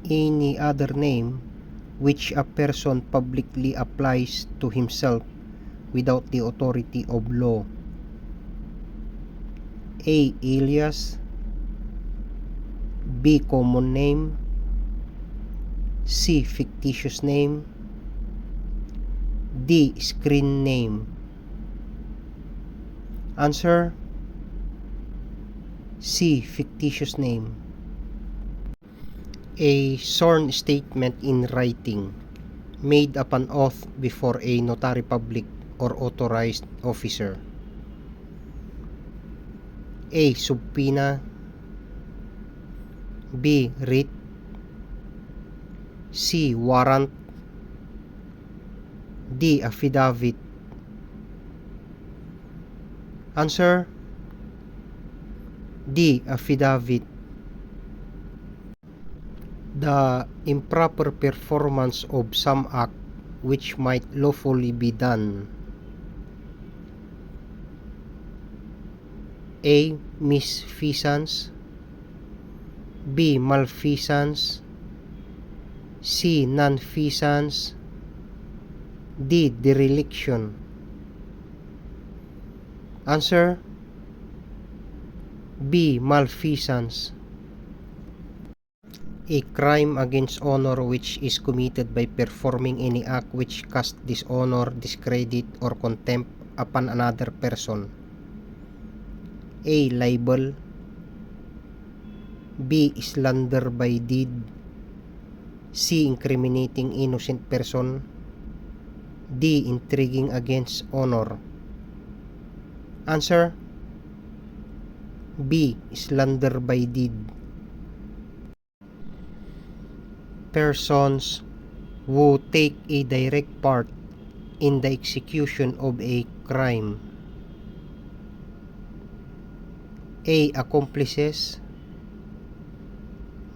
any other name which a person publicly applies to himself without the authority of law. A. Alias. B. Common name. C. Fictitious name. D. Screen name. Answer: C. Fictitious name. A sworn statement in writing made upon oath before a notary public or authorized officer. A. Subpoena. B. Writ. C. Warrant. D. Affidavit. Answer: D. Affidavit. The improper performance of some act which might lawfully be done. A. Misfeasance. B. Malfeasance. C. Nonfeasance. D. Dereliction. Answer: B. Malfeasance. A crime against honor which is committed by performing any act which casts dishonor, discredit, or contempt upon another person. A. Libel. B. Slander by deed. C. Incriminating innocent person. D. Intriguing against honor. Answer: B. Slander by deed. Persons who take a direct part in the execution of a crime. A. Accomplices.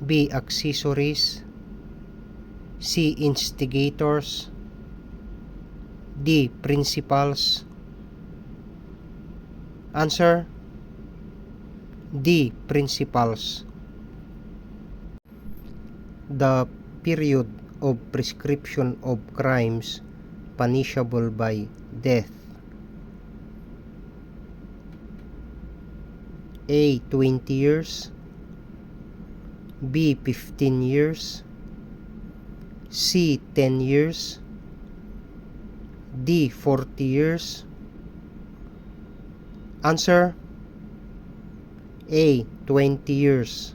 B. Accessories. C. Instigators. D. Principals. Answer: D. Principals. The period of prescription of crimes punishable by death. A. 20 years. B. 15 years. C. 10 years. D. 40 years. Answer: A. 20 years.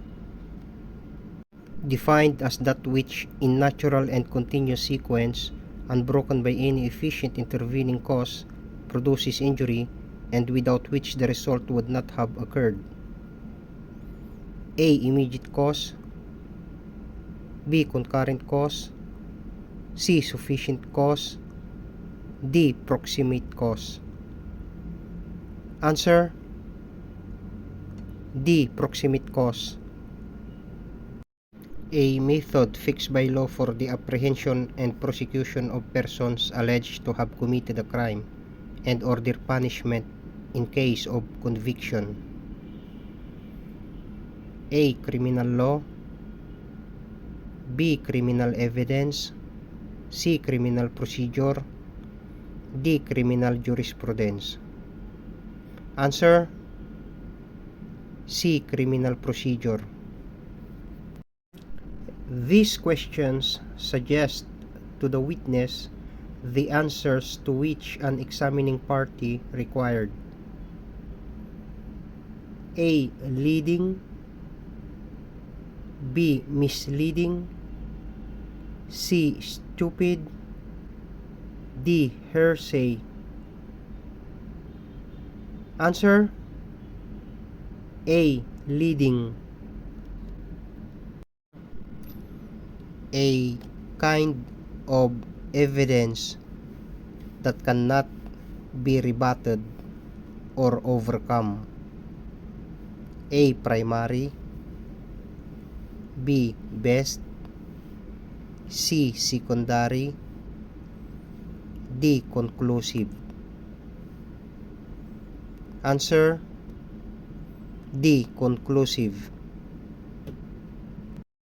Defined as that which, in natural and continuous sequence, unbroken by any efficient intervening cause, produces injury, and without which the result would not have occurred. A. Immediate cause. B. Concurrent cause. C. Sufficient cause. D. Proximate cause. Answer: D. Proximate cause. A method fixed by law for the apprehension and prosecution of persons alleged to have committed a crime, and order punishment in case of conviction. A. Criminal law. B. Criminal evidence. C. Criminal procedure. D. Criminal jurisprudence. Answer: C. Criminal procedure. These questions suggest to the witness the answers to which an examining party required. A. Leading. B. Misleading. C. Stupid. D. Hearsay. Answer: A. Leading. A kind of evidence that cannot be rebutted or overcome. A. Primary. B. Best. C. Secondary. D. Conclusive. Answer: D. Conclusive.